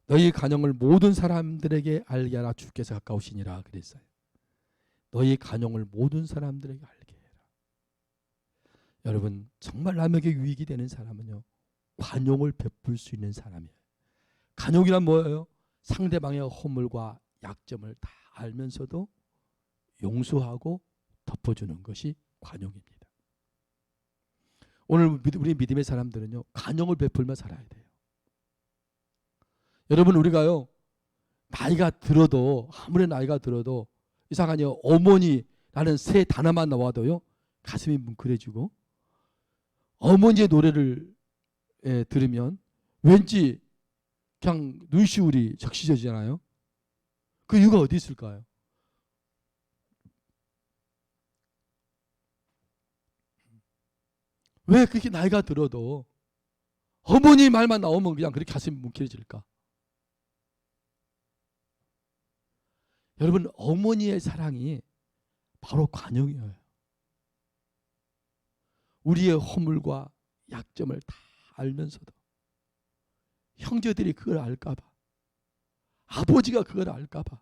너희 간영을 모든 사람들에게 알게 하라, 주께서 가까우시니라 그랬어요. 너희 간영을 모든 사람들에게 알게 해라. 여러분, 정말 남에게 유익이 되는 사람은요, 관용을 베풀 수 있는 사람이에요. 간용이란 뭐예요? 상대방의 허물과 약점을 다 알면서도 용서하고 덮어주는 것이 관용입니다. 오늘 우리 믿음의 사람들은요, 관용을 베풀며 살아야 돼요. 여러분, 우리가요, 나이가 들어도, 아무리 나이가 들어도 이상하냐, 어머니라는 새 단어만 나와도요, 가슴이 뭉클해지고, 어머니의 노래를 들으면 왠지 그냥 눈시울이 적시져지잖아요. 그 이유가 어디 있을까요? 왜 그렇게 나이가 들어도 어머니 말만 나오면 그냥 그렇게 가슴이 뭉클해질까? 여러분, 어머니의 사랑이 바로 관용이에요. 우리의 허물과 약점을 다 알면서도 형제들이 그걸 알까봐, 아버지가 그걸 알까봐,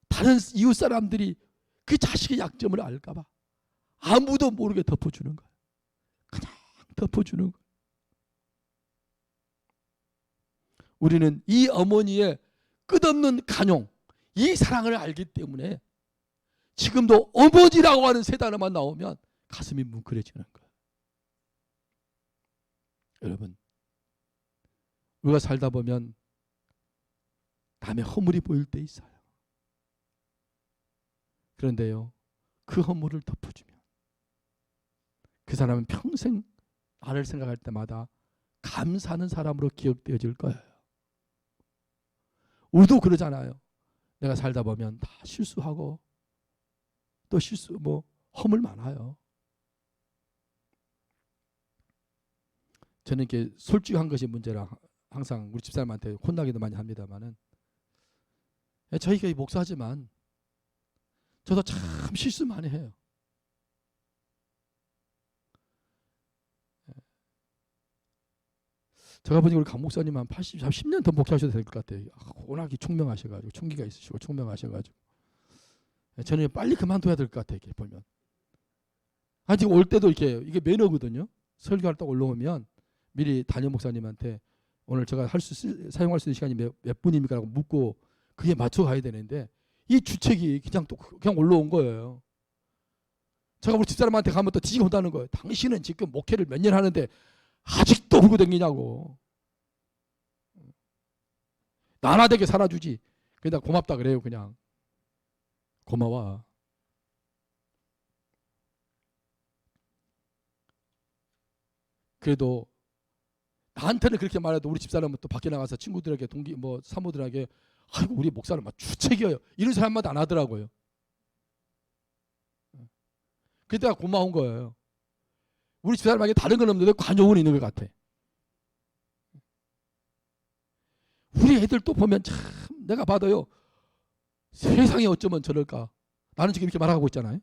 다른 이웃 사람들이 그 자식의 약점을 알까봐 아무도 모르게 덮어주는 거예요. 그냥 덮어주는 거예요. 우리는 이 어머니의 끝없는 간용, 이 사랑을 알기 때문에 지금도 어머니라고 하는 세 단어만 나오면 가슴이 뭉클해지는 거예요. 여러분, 우리가 살다 보면 남의 허물이 보일 때 있어요. 그런데요, 그 허물을 덮어주면 그 사람은 평생 나를 생각할 때마다 감사하는 사람으로 기억되어질 거예요. 우리도 그러잖아요. 내가 살다 보면 다 실수하고 또 허물 많아요. 저는 이렇게 솔직한 것이 문제라 항상 우리 집사람한테 혼나기도 많이 합니다만은, 저희가 목사지만 저도 참 실수 많이 해요. 제가 보니 우리 강 목사님 한 10년 더 목사하셔도 될 것 같아요. 워낙에 총명하셔가지고, 총기가 있으시고 총명하셔가지고. 저는 빨리 그만둬야 될 것 같아요. 이렇게 보면. 아직 올 때도 이게 매너거든요. 설교할 때 올라오면 미리 담임 목사님한테 오늘 제가 사용할 수 있는 시간이 몇 분입니까라고 묻고 그게 맞춰 가야 되는데, 이 주책이 그냥 올라온 거예요. 제가 우리 집사람한테 가면 또 뒤지고 온다는 거예요. 당신은 지금 목회를 몇 년 하는데 아직도 울고 다니냐고. 나나되게 살아주지. 그냥 고맙다 그래요. 그냥 고마워. 그래도 나한테는 그렇게 말해도 우리 집사람은 또 밖에 나가서 친구들에게 사모들에게 아이고 우리 목사는 막 주책이에요. 이런 사람마다 안 하더라고요. 그때가 고마운 거예요. 우리 집사람에게 다른 건 없는데 관용은 있는 것 같아. 우리 애들도 보면 참 내가 봐도요. 세상에 어쩌면 저럴까. 나는 지금 이렇게 말하고 있잖아요.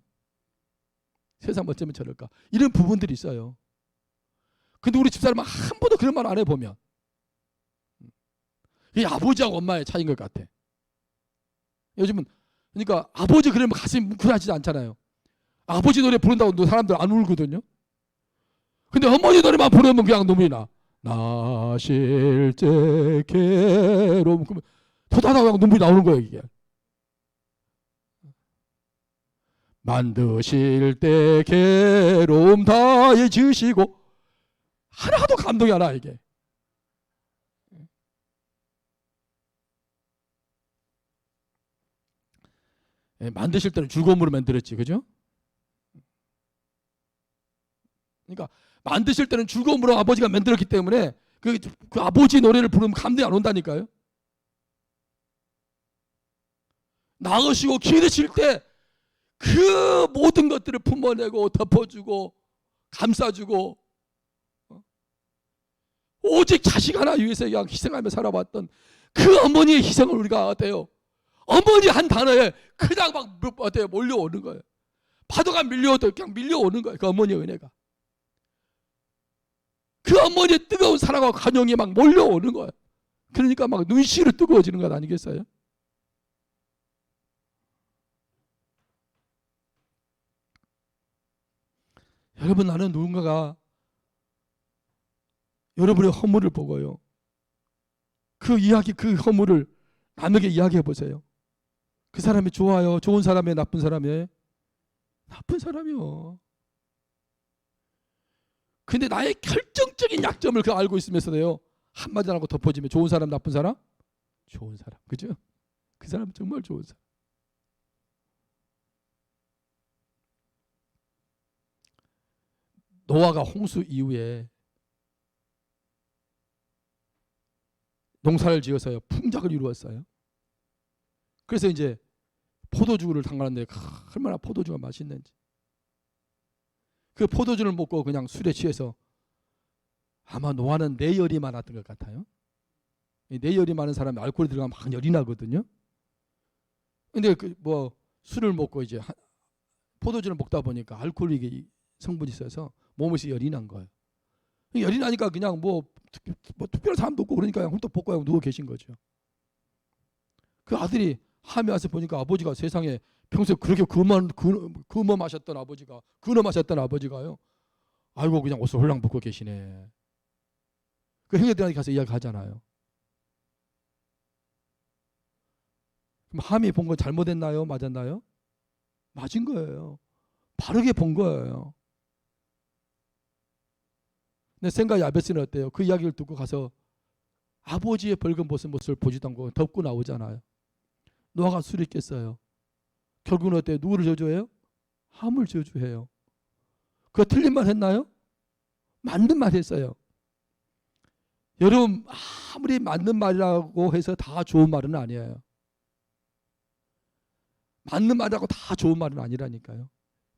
세상 어쩌면 저럴까. 이런 부분들이 있어요. 근데 우리 집사람은 한 번도 그런 말 안 해보면 이게 아버지하고 엄마의 차이인 것 같아. 요즘은 그러니까 아버지 그러면 가슴이 뭉클하지 않잖아요. 아버지 노래 부른다고 사람들 안 울거든요. 근데 어머니 노래만 부르면 그냥 눈물이 나. 나실제 괴로움. 토다다 그냥 눈물이 나오는 거예요. 이게. 만드실 때 괴로움 다해 주시고 하나도 감동이 안 와 이게. 만드실 때는 즐거움으로 만들었지, 그죠? 그러니까 만드실 때는 즐거움으로 아버지가 만들었기 때문에 그 아버지 노래를 부르면 감동이 안 온다니까요. 낳으시고 기르실 때 그 모든 것들을 품어내고 덮어주고 감싸주고 오직 자식 하나 위해서 그냥 희생하며 살아왔던 그 어머니의 희생을 우리가 어때요? 어머니 한 단어에 그냥 막 어때요? 몰려오는 거예요. 파도가 밀려오도 그냥 밀려오는 거예요. 그 어머니의 은혜가. 그 어머니의 뜨거운 사랑과 관용이 막 몰려오는 거예요. 그러니까 막 눈시로 뜨거워지는 것 아니겠어요? 여러분, 나는 누군가가 여러분의 허물을 보고요. 그 허물을 남에게 이야기해 보세요. 그 사람이 좋아요? 좋은 사람이에요? 나쁜 사람이에요? 나쁜 사람이요. 근데 나의 결정적인 약점을 알고 있으면서도요. 한마디 안 하고 덮어지면 좋은 사람, 나쁜 사람? 좋은 사람. 그죠? 그 사람 정말 좋은 사람. 노아가 홍수 이후에 농사를 지어서요. 풍작을 이루었어요. 그래서 이제 포도주를 담가는데 얼마나 포도주가 맛있는지. 그 포도주를 먹고 그냥 술에 취해서 아마 노아는 뇌열이 많았던 것 같아요. 뇌열이 많은 사람이 알코올이 들어가면 막 열이 나거든요. 근데 술을 먹고 이제 포도주를 먹다 보니까 알코올이 성분이 있어서 몸에서 열이 난 거예요. 열이 나니까 그냥 뭐 특별한 사람도 없고 그러니까 홀떡 벗고 그냥 누워 계신 거죠. 그 아들이 함에 와서 보니까 아버지가 세상에 평소에 그렇게 금어 마셨던 아버지가 근어 마셨던 아버지가요. 아이고 그냥 옷을 홀랑 벗고 계시네. 그 형제들한테 가서 이야기하잖아요. 그럼 함이 본 건 잘못했나요? 맞았나요? 맞은 거예요. 바르게 본 거예요. 근데 생각 야베스는 어때요? 그 이야기를 듣고 가서 아버지의 벌금 벗은 모습을 보지도 않고 덮고 나오잖아요. 노아가 술이 깼어요. 결국은 어때요? 누구를 저주해요? 함을 저주해요. 그거 틀린 말 했나요? 맞는 말 했어요. 여러분 아무리 맞는 말이라고 해서 다 좋은 말은 아니에요. 맞는 말이라고 다 좋은 말은 아니라니까요.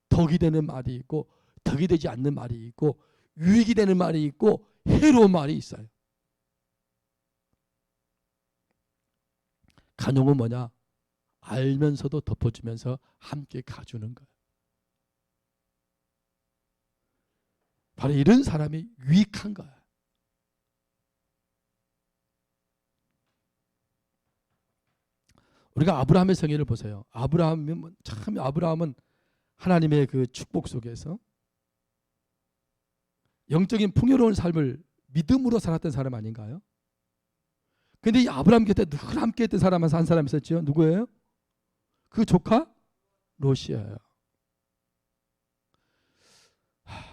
덕이 되는 말이 있고 덕이 되지 않는 말이 있고 유익이 되는 말이 있고 해로운 말이 있어요. 간용은 뭐냐? 알면서도 덮어주면서 함께 가주는 거예요. 바로 이런 사람이 유익한 거예요. 우리가 아브라함의 성의를 보세요. 아브라함은 하나님의 그 축복 속에서 영적인 풍요로운 삶을 믿음으로 살았던 사람 아닌가요? 근데 이 아브라함 곁에 늘 함께 했던 사람 한 사람 있었죠. 누구예요? 그 조카 롯이에요.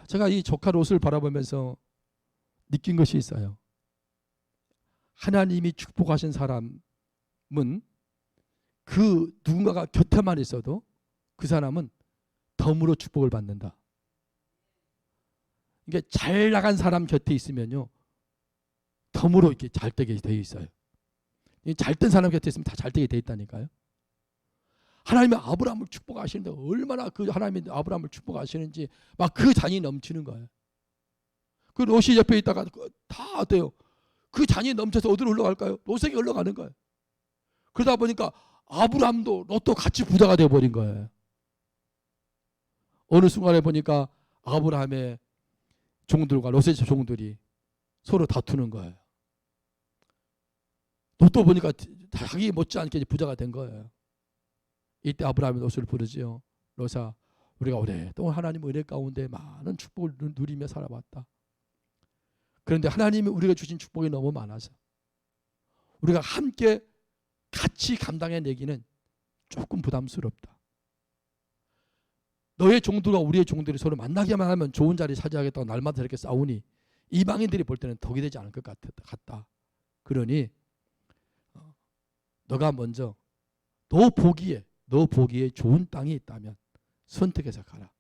제가 이 조카 롯을 바라보면서 느낀 것이 있어요. 하나님이 축복하신 사람은 그 누군가가 곁에만 있어도 그 사람은 덤으로 축복을 받는다. 이게 잘 나간 사람 곁에 있으면요 덤으로 이렇게 잘 되게 되어 있어요. 잘 된 사람 곁에 있으면 다 잘 되게 되어 있다니까요. 하나님이 아브라함을 축복하시는데 얼마나 그 하나님이 아브라함을 축복하시는지 막 그 잔이 넘치는 거예요. 그 롯이 옆에 있다가 다 어때요? 그 잔이 넘쳐서 어디로 흘러갈까요? 롯에게 흘러가는 거예요. 그러다 보니까 아브라함도 롯도 같이 부자가 되어버린 거예요. 어느 순간에 보니까 아브라함의 종들과 롯의 종들이 서로 다투는 거예요. 롯도 보니까 자기 못지않게 부자가 된 거예요. 이때 아브라함이 롯을 부르지요. 롯아, 우리가 오랫동안 하나님 은혜 가운데 많은 축복을 누리며 살아왔다. 그런데 하나님이 우리가 주신 축복이 너무 많아서 우리가 함께 같이 감당해내기는 조금 부담스럽다. 너의 종들과 우리의 종들이 서로 만나기만 하면 좋은 자리 차지하겠다고 날마다 이렇게 싸우니 이방인들이 볼 때는 덕이 되지 않을 것 같다. 그러니 너가 먼저 너 보기에 좋은 땅이 있다면 선택해서 가라.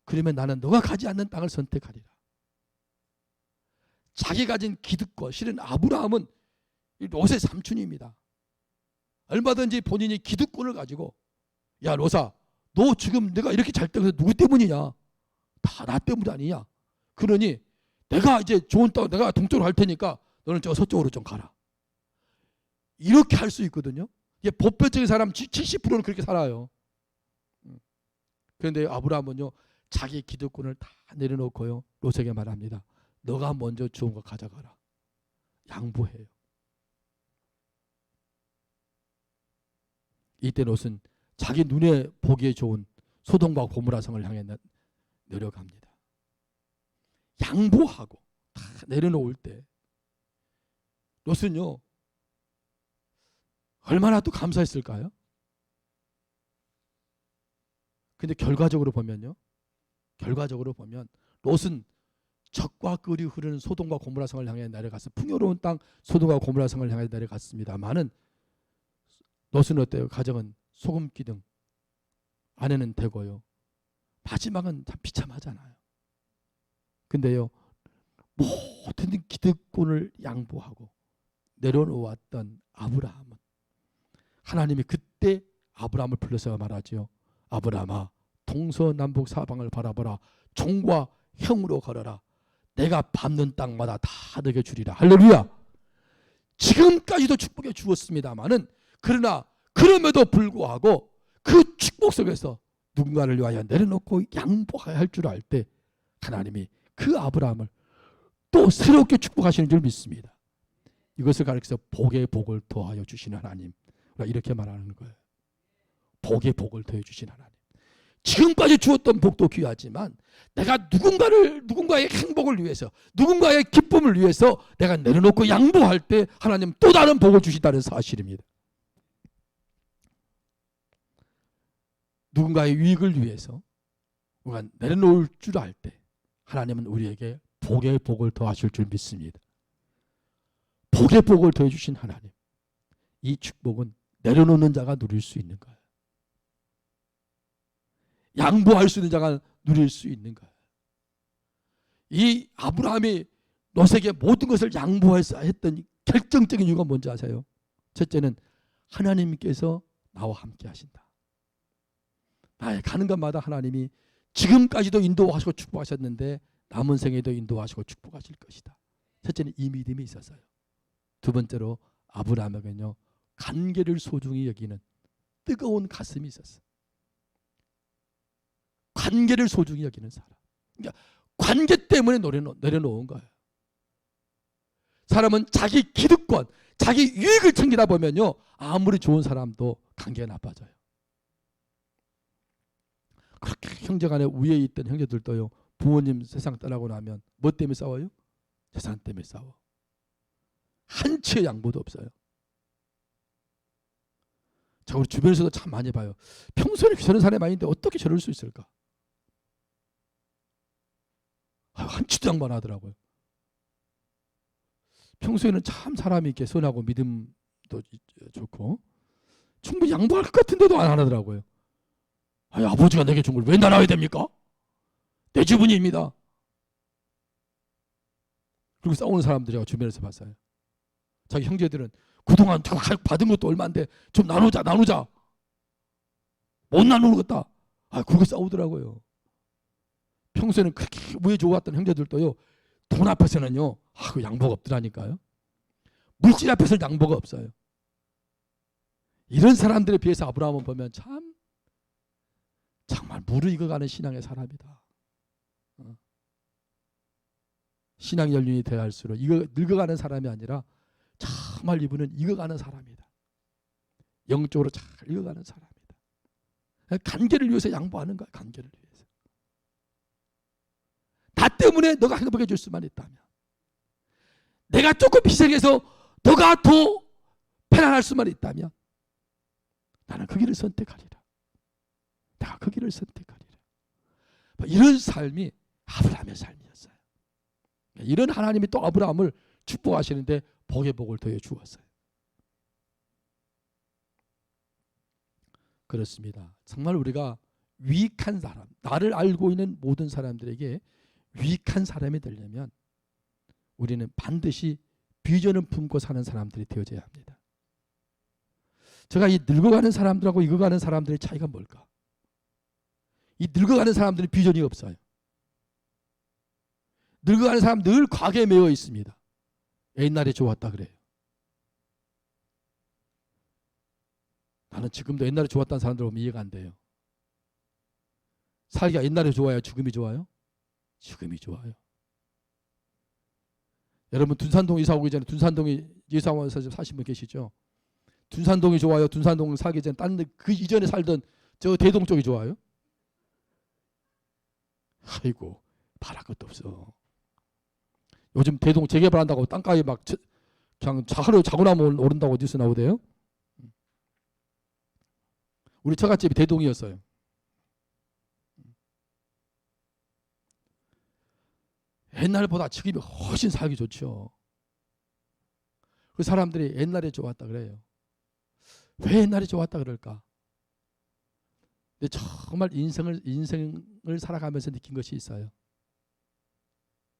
그러면 나는 너가 가지 않는 땅을 선택하리라. 자기 가진 기득권, 실은 아브라함은 롯의 삼촌입니다. 얼마든지 본인이 기득권을 가지고 야 롯아, 너 지금 내가 이렇게 잘 때가 누구 때문이냐? 다 나 때문 아니냐? 그러니 내가 이제 좋은 땅 내가 동쪽으로 갈 테니까 너는 저 서쪽으로 좀 가라. 이렇게 할 수 있거든요. 보편적인 사람 70%는 그렇게 살아요. 그런데 아브라함은요 자기 기득권을 다 내려놓고요 롯에게 말합니다. 너가 먼저 좋은 거 가져가라. 양보해요. 이때 롯은 자기 눈에 보기에 좋은 소돔과 고모라 성을 향해 내려갑니다. 양보하고 다 내려놓을 때 롯은요 얼마나 또 감사했을까요? 근데 결과적으로 보면 롯은 적과 꿀이 흐르는 소돔과 고모라 성을 향해 내려가서 풍요로운 땅 소돔과 고모라 성을 향해 내려갔습니다만은 롯은 어때요? 가정은 소금 기둥, 아내는 되고요. 마지막은 참 비참하잖아요. 근데요 모든 기득권을 양보하고 내려놓았던 아브라함은 하나님이 그때 아브라함을 불러서 말하지요. 아브라함아, 동서남북 사방을 바라보라. 종과 형으로 걸어라. 내가 밟는 땅마다 다 너게 주리라. 할렐루야. 지금까지도 축복해 주었습니다마는 그러나 그럼에도 불구하고 그 축복 축복 속에서 누군가를 위하여 내려놓고 양보해야 할 줄 알 때 하나님이 그 아브라함을 또 새롭게 축복하시는 줄 믿습니다. 이것을 가리켜서 복의 복을 더하여 주시는 하나님, 이렇게 말하는 거예요. 복의 복을 더해 주신 하나님. 지금까지 주었던 복도 귀하지만 내가 누군가의 행복을 위해서, 누군가의 기쁨을 위해서 내가 내려놓고 양보할 때 하나님 또 다른 복을 주신다는 사실입니다. 누군가의 유익을 위해서 우리가 내려놓을 줄 알 때 하나님은 우리에게 복의 복을 더하실 줄 믿습니다. 복의 복을 더해 주신 하나님, 이 축복은 내려놓는 자가 누릴 수 있는 거예요. 양보할 수 있는 자가 누릴 수 있는 거예요. 이 아브라함이 롯에게 모든 것을 양보해서 했던 결정적인 이유가 뭔지 아세요? 첫째는 하나님께서 나와 함께 하신다. 나의 가는 곳마다 하나님이 지금까지도 인도하시고 축복하셨는데 남은 생에도 인도하시고 축복하실 것이다. 첫째는 이 믿음이 있었어요. 두 번째로 아브라함에게는요, 관계를 소중히 여기는 뜨거운 가슴이 있었어요. 관계를 소중히 여기는 사람. 그러니까 관계 때문에 내려놓은 거예요. 사람은 자기 기득권, 자기 유익을 챙기다 보면요, 아무리 좋은 사람도 관계가 나빠져요. 그렇게 형제간에 위에 있던 형제들도요, 부모님 세상 떠나고 나면 뭐 때문에 싸워요? 재산 때문에 싸워. 한치의 양보도 없어요. 자, 우리 주변에서도 참 많이 봐요. 평소에는 저런 사람이 많은데 어떻게 저럴 수 있을까? 한치도 양보 안 하더라고요. 평소에는 참 사람이 이렇게 선하고 믿음도 좋고 충분히 양보할 것 같은데도 안 하더라고요. 아버지가 내게 준 걸 왜 나눠야 됩니까? 내 지분입니다. 그리고 싸우는 사람들이 주변에서 봤어요. 자기 형제들은 그동안 받은 것도 얼마인데 좀 나누자. 못 나누겠다. 그렇게 싸우더라고요. 평소에는 그렇게 우애 좋았던 형제들도요, 돈 앞에서는요, 양보가 없더라니까요. 물질 앞에서는 양보가 없어요. 이런 사람들에 비해서 아브라함은 보면 정말 무르익어가는 신앙의 사람이다. 신앙 연륜이 돼야 할수록 늙어가는 사람이 아니라 정말 이분은 익어가는 사람이다. 영적으로 잘 익어가는 사람이다. 관계를 위해서 양보하는 거야. 관계를 위해서. 나 때문에 너가 행복해 줄 수만 있다면, 내가 조금 희생해서 너가 더 편안할 수만 있다면 나는 그 길을 선택하리라. 내가 그 길을 선택하리라. 이런 삶이 아브라함의 삶이었어요. 이런 하나님이 또 아브라함을 축복하시는데 복의 복을 더해 주었어요. 그렇습니다. 정말 우리가 유익한 사람, 나를 알고 있는 모든 사람들에게 유익한 사람이 되려면 우리는 반드시 비전을 품고 사는 사람들이 되어져야 합니다. 제가 이 늙어가는 사람들하고 익어가는 사람들의 차이가 뭘까? 이 늙어가는 사람들은 비전이 없어요. 늙어가는 사람 늘 과거에 매여 있습니다. 옛날에 좋았다 그래요. 나는 지금도 옛날에 좋았다는 사람들 보면 이해가 안 돼요. 살기가 옛날에 좋아요? 지금이 좋아요? 지금이 좋아요. 여러분 둔산동 이사 오기 전에 둔산동에 이사 와서 사신 분 계시죠? 둔산동이 좋아요? 둔산동 살기 전에 다른 데 그 이전에 살던 저 대동 쪽이 좋아요? 아이고 바랄 것도 없어. 요즘 대동 재개발한다고 땅가에 막 그냥 하루 자고 나면 오른다고 뉴스 나오대요. 우리 처갓집이 대동이었어요. 옛날보다 지금이 훨씬 살기 좋죠. 그 사람들이 옛날에 좋았다 그래요. 왜 옛날에 좋았다 그럴까? 근데 정말 인생을 살아가면서 느낀 것이 있어요.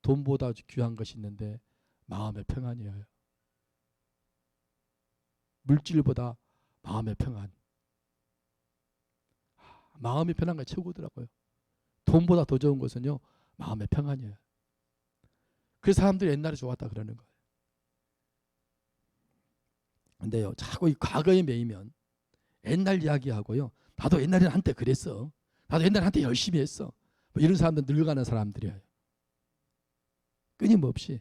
돈보다 귀한 것이 있는데 마음의 평안이에요. 물질보다 마음의 평안. 마음이 편한 게 최고더라고요. 돈보다 더 좋은 것은요, 마음의 평안이에요. 그 사람들이 옛날에 좋았다 그러는 거예요. 근데요, 자꾸 이 과거에 매이면 옛날 이야기하고요, 나도 옛날에는 한때 그랬어. 나도 옛날에 한때 열심히 했어. 뭐 이런 사람들 늙어가는 사람들이에요. 끊임없이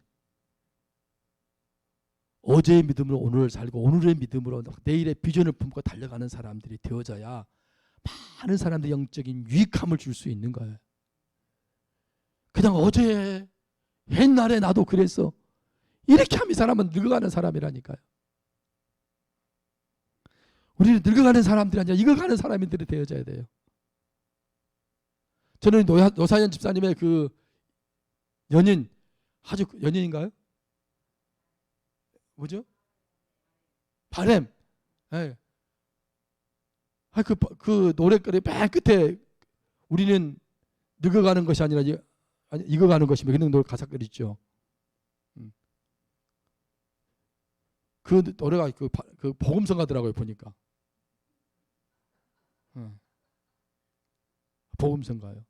어제의 믿음으로 오늘을 살고 오늘의 믿음으로 내일의 비전을 품고 달려가는 사람들이 되어져야 많은 사람들이 영적인 유익함을 줄 수 있는 거예요. 그냥 어제 옛날에 나도 그랬어. 이렇게 하면 이 사람은 늙어가는 사람이라니까요. 우리는 늙어가는 사람들이 아니라 익어가는 사람들이 되어져야 돼요. 저는 노사연 집사님의 그 연인, 아주 연인인가요? 뭐죠? 바램. 네. 그 노래거리 맨 끝에 우리는 늙어가는 것이 아니라 익어가는 것이며 그런 노래 가사거리 있죠. 그 노래가 그 복음성가더라고요 보니까. 복음성가요.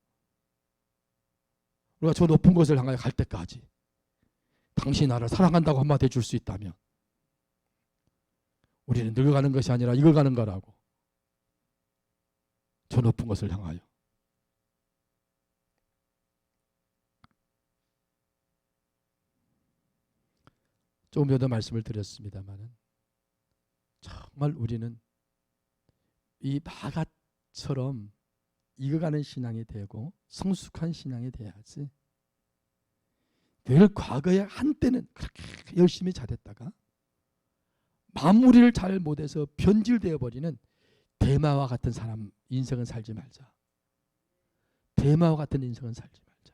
우리가 저 높은 곳을 향하여 갈 때까지 당신이 나를 사랑한다고 한마디 해줄 수 있다면 우리는 늙어가는 것이 아니라 익어가는 거라고. 저 높은 곳을 향하여. 조금 전에 말씀을 드렸습니다만 정말 우리는 이 마가처럼 익어가는 신앙이 되고 성숙한 신앙이 돼야지. 늘 과거에 한때는 그렇게 열심히 잘했다가 마무리를 잘 못해서 변질되어 버리는 대마와 같은 사람 인생은 살지 말자. 대마와 같은 인생은 살지 말자.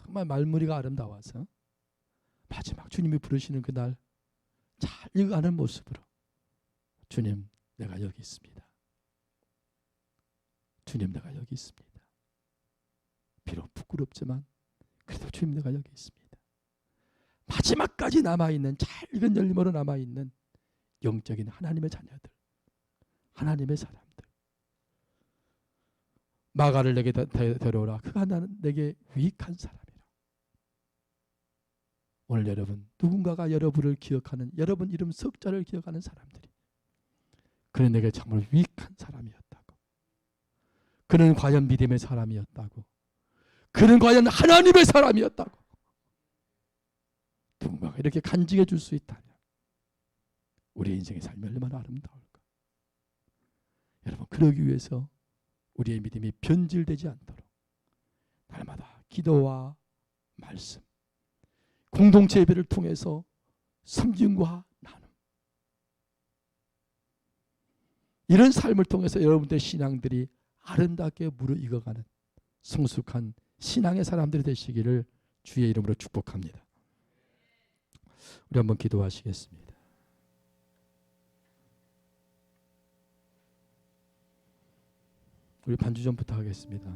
정말 말무리가 아름다워서 마지막 주님이 부르시는 그날 잘 익어가는 모습으로 주님 내가 여기 있습니다. 주님 내가 여기 있습니다. 비록 부끄럽지만 그래도 주님 내가 여기 있습니다. 마지막까지 남아있는 잘 익은 열림으로 남아있는 영적인 하나님의 자녀들, 하나님의 사람들. 마가를 내게 데려오라. 그가 나는 내게 유익한 사람이라. 오늘 여러분 누군가가 여러분을 기억하는 여러분 이름 석자를 기억하는 사람들이 그는 내게 정말 유익한 사람이었다고. 그는 과연 믿음의 사람이었다고. 그는 과연 하나님의 사람이었다고. 누군가가 이렇게 간증해 줄 수 있다면 우리의 인생의 삶이 얼마나 아름다울까. 여러분 그러기 위해서 우리의 믿음이 변질되지 않도록 날마다 기도와 말씀, 공동체 예배를 통해서 섬김과 나눔, 이런 삶을 통해서 여러분들의 신앙들이 아름답게 무르익어가는 성숙한 신앙의 사람들이 되시기를 주의 이름으로 축복합니다. 우리 한번 기도하시겠습니다. 우리 반주 전부터 하겠습니다.